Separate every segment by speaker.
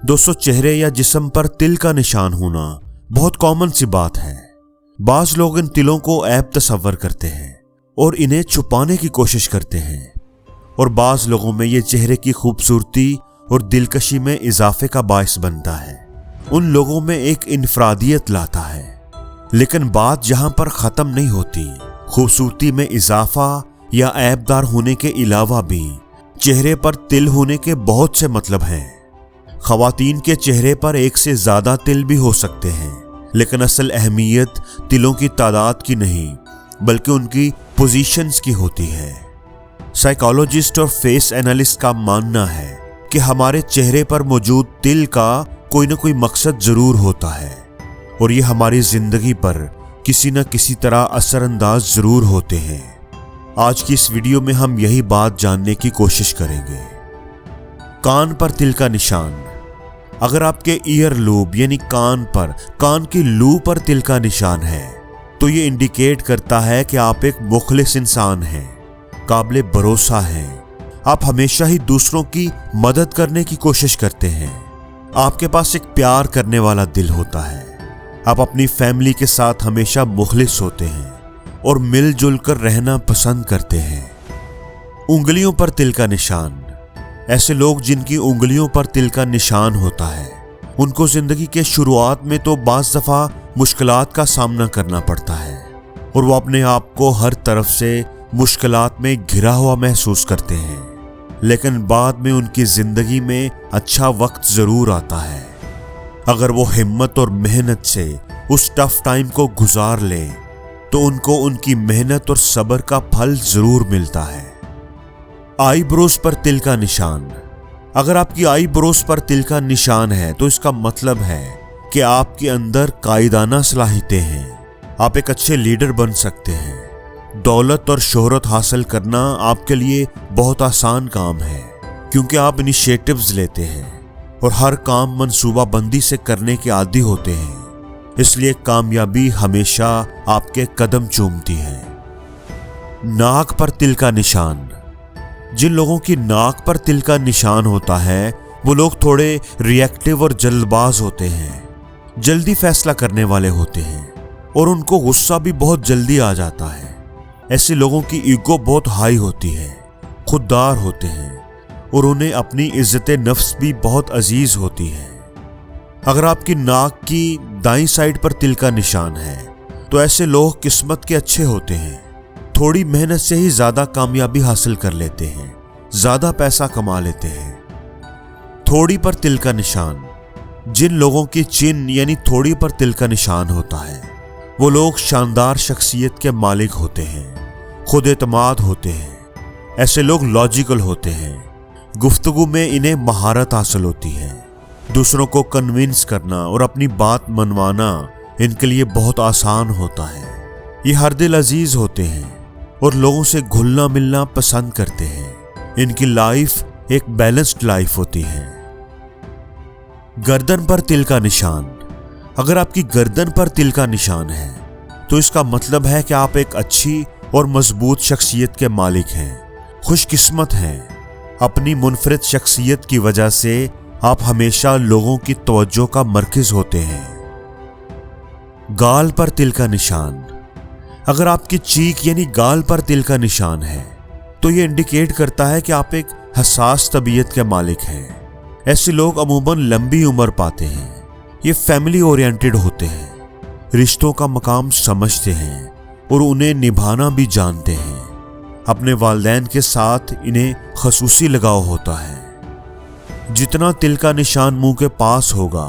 Speaker 1: दोस्तों, चेहरे या जिस्म पर तिल का निशान होना बहुत कॉमन सी बात है। बाज लोग इन तिलों को ऐब तस्वर करते हैं और इन्हें छुपाने की कोशिश करते हैं, और बाज लोगों में ये चेहरे की खूबसूरती और दिलकशी में इजाफे का बायस बनता है, उन लोगों में एक इनफरादियत लाता है। लेकिन बात यहां पर खत्म नहीं होती। खूबसूरती में इजाफा या ऐबदार होने के अलावा भी चेहरे पर तिल होने के बहुत से मतलब हैं। ख़वातीन के चेहरे पर एक से ज्यादा तिल भी हो सकते हैं, लेकिन असल अहमियत तिलों की तादाद की नहीं बल्कि उनकी पोजीशंस की होती है। साइकोलॉजिस्ट और फेस एनालिस्ट का मानना है कि हमारे चेहरे पर मौजूद तिल का कोई न कोई मकसद जरूर होता है, और ये हमारी जिंदगी पर किसी न किसी तरह असरअंदाज जरूर होते हैं। आज की इस वीडियो में हम यही बात जानने की कोशिश करेंगे। कान पर तिल का निशान। अगर आपके ईयर लूब यानी कान की लू पर तिल का निशान है तो ये इंडिकेट करता है कि आप एक मुखलिस इंसान हैं, काबिल भरोसा हैं। आप हमेशा ही दूसरों की मदद करने की कोशिश करते हैं। आपके पास एक प्यार करने वाला दिल होता है। आप अपनी फैमिली के साथ हमेशा मुखलिस होते हैं और मिलजुल कर रहना पसंद करते हैं। उंगलियों पर तिल का निशान। ऐसे लोग जिनकी उंगलियों पर तिल का निशान होता है, उनको जिंदगी के शुरुआत में तो बाज़ दफ़ा मुश्किलात का सामना करना पड़ता है और वो अपने आप को हर तरफ से मुश्किलात में घिरा हुआ महसूस करते हैं, लेकिन बाद में उनकी जिंदगी में अच्छा वक्त जरूर आता है अगर वो हिम्मत और मेहनत से उस टफ टाइम को गुजार ले तो उनको उनकी मेहनत और सब्र का फल जरूर मिलता है। आईब्रोज पर तिल का निशान। अगर आपकी आईब्रोज पर तिल का निशान है तो इसका मतलब है कि आपके अंदर कायदाना सलाहियतें हैं। आप एक अच्छे लीडर बन सकते हैं। दौलत और शोहरत हासिल करना आपके लिए बहुत आसान काम है, क्योंकि आप इनिशिएटिव्स लेते हैं और हर काम मंसूबाबंदी से करने के आदी होते हैं। इसलिए कामयाबी हमेशा आपके कदम चूमती है। नाक पर तिल का निशान। जिन लोगों की नाक पर तिल का निशान होता है वो लोग थोड़े रिएक्टिव और जल्दबाज होते हैं, जल्दी फैसला करने वाले होते हैं और उनको गुस्सा भी बहुत जल्दी आ जाता है। ऐसे लोगों की ईगो बहुत हाई होती है, खुददार होते हैं और उन्हें अपनी इज्जत नफ्स भी बहुत अजीज होती है। अगर आपकी नाक की दाईं साइड पर तिल का निशान है तो ऐसे लोग किस्मत के अच्छे होते हैं। थोड़ी मेहनत से ही ज्यादा कामयाबी हासिल कर लेते हैं, ज्यादा पैसा कमा लेते हैं। थोड़ी पर तिल का निशान। जिन लोगों की चिन यानी थोड़ी पर तिल का निशान होता है वो लोग शानदार शख्सियत के मालिक होते हैं, खुद एतमाद होते हैं। ऐसे लोग लॉजिकल होते हैं। गुफ्तगू में इन्हें महारत हासिल होती है। दूसरों को कन्विंस करना और अपनी बात मनवाना इनके लिए बहुत आसान होता है। ये हर दिल अजीज होते हैं और लोगों से घुलना मिलना पसंद करते हैं। इनकी लाइफ एक बैलेंस्ड लाइफ होती है। गर्दन पर तिल का निशान। अगर आपकी गर्दन पर तिल का निशान है तो इसका मतलब है कि आप एक अच्छी और मजबूत शख्सियत के मालिक हैं, खुशकिस्मत हैं। अपनी मुनफरिद शख्सियत की वजह से आप हमेशा लोगों की तवज्जो का मरकज होते हैं। गाल पर तिल का निशान। अगर आपकी चीक यानी गाल पर तिल का निशान है तो यह इंडिकेट करता है कि आप एक हसास तबीयत के मालिक हैं। ऐसे लोग अमूमन लंबी उम्र पाते हैं। ये फैमिली ओरिएंटेड होते हैं, रिश्तों का मकाम समझते हैं और उन्हें निभाना भी जानते हैं। अपने वालिदैन के साथ इन्हें खसूसी लगाव होता है। जितना तिल का निशान मुंह के पास होगा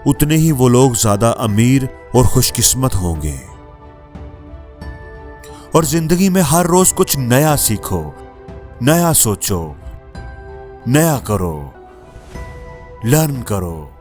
Speaker 1: उतने ही वो लोग ज्यादा अमीर और खुशकिस्मत होंगे। और जिंदगी में हर रोज कुछ नया सीखो, नया सोचो, नया करो, लर्न करो।